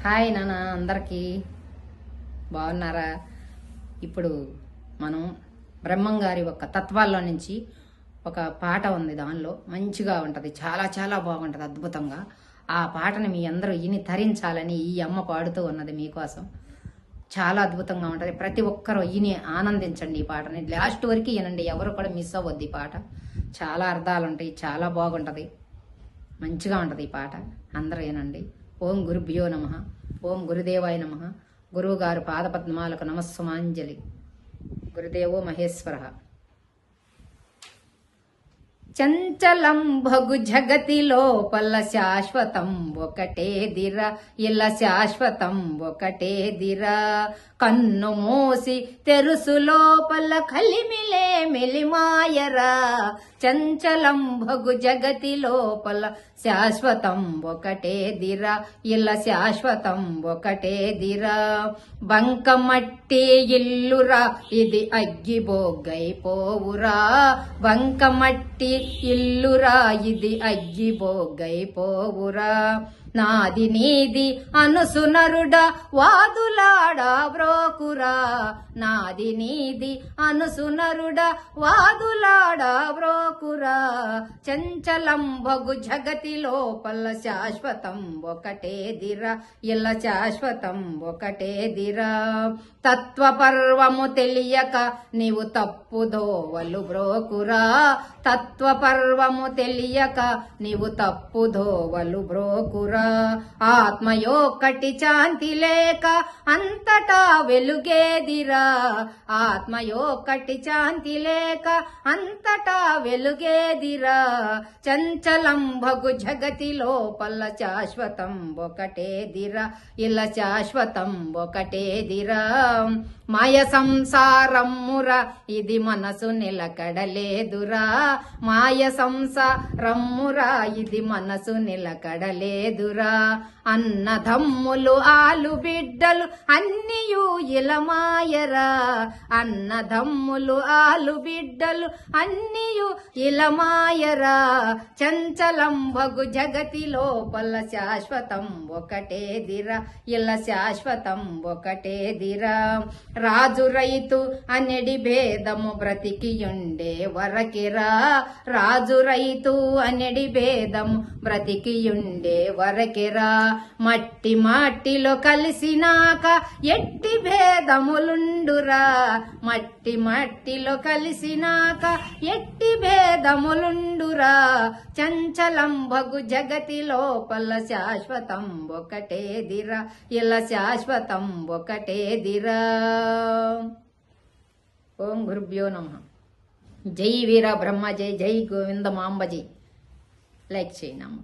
Hi నాన్న, అందరికీ బాగున్నారా? ఇప్పుడు మనం బ్రహ్మంగారి ఒక తత్వాల్లో నుంచి ఒక పాట ఉంది. దానిలో మంచిగా ఉంటుంది, చాలా చాలా బాగుంటుంది, అద్భుతంగా. ఆ పాటని మీ అందరూ ఇని తరించాలని ఈ అమ్మ పాడుతూ ఉన్నది మీకోసం. చాలా అద్భుతంగా ఉంటుంది. ప్రతి ఒక్కరూ ఇని ఆనందించండి. ఈ పాటని లాస్ట్ వరకు వినండి, ఎవరు కూడా మిస్ అవ్వద్దు. ఈ పాట చాలా అర్థాలు ఉంటాయి, చాలా బాగుంటుంది, మంచిగా ఉంటుంది ఈ పాట. అందరూ వినండి. ఓం గురుభ్యో నమః, ఓం గురుదేవాయ నమః. గురువుగారు పాదపద్మాలకు నమస్సుమాంజలి. గురుదేవో మహేశ్వర. చంచలం భగు జగతి లోపల శాశ్వతం ఒకటే దిర, ఇలా శాశ్వతం ఒకటే దిర. కన్ను మూసి తెరుసు లోపల కలిమిలే మెలిమాయరా. చంచలం భగు జగతి లోపల శాశ్వతం ఒకటే దిర, ఇలా శాశ్వతం ఒకటే దిర. బంకమట్టి ఇల్లురా, ఇది అగ్గిబోగ్గైపోవురా. బంకమట్టి ఇల్లురా, ఇది అగ్గిబోగ్గైపోవురా. నాది నీది అనుసునరుడా, వాదులాడా బ్రోకురా. నాది నీది అనుసునరుడా, వాదులాడా బ్రోకురా. చంచలం భగు జగతి లోపల శాశ్వతం ఒకటే దిర, ఇలా శాశ్వతం ఒకటే దిర. తత్వపర్వము తెలియక నీవు తప్పుదోవలు బ్రోకురా. తత్వపర్వము తెలియక నీవు తప్పుదోవలు బ్రోకురా. ఆత్మయొక్కటి శాంతి లేక అంతటా వెలుగేదిరా. ఆత్మయొక్కటి శాంతి లేక అంతటా వెలుగేదిరా. చంచలం భగు జగతి లోపల శాశ్వతం ఒకటే దిర, ఇలా శాశ్వతం ఒకటే దిర. మాయ సంసారమ్మురా, ఇది మనసు నిలకడలేదురా. మాయ సంసారమ్మురా, ఇది మనసు నిలకడలేదురా. అన్నదమ్ములు ఆలు బిడ్డలు అన్నియు ఇలమాయరా. అన్నదమ్ములు ఆలు బిడ్డలు అన్నియు ఇలమాయరా. చంచలం భగు జగతి లోపల శాశ్వతం ఒకటే దిర, ఇలా శాశ్వతం ఒకటే దిర. రాజు రైతు అనెడి భేదము బ్రతికియుండే వరకిరా. రాజు రైతు అనెడి భేదము బ్రతికియుండే వరకిరా. మట్టి మాటిలో కలిసినాక ఎట్టి భేదములుండురా. మట్టి మట్టిలో కలిసినాక ఎట్టి భేదములుండురా. చంచలం భగు జగతి లోపల శాశ్వతం ఒకటే దిర, ఇలా శాశ్వతం ఒకటే దిర. ఓం గురుభ్యో నమః. జై వీర బ్రహ్మ జై, జై గోవింద మాంబ జై. లైక్ చేయండి అమ్మ.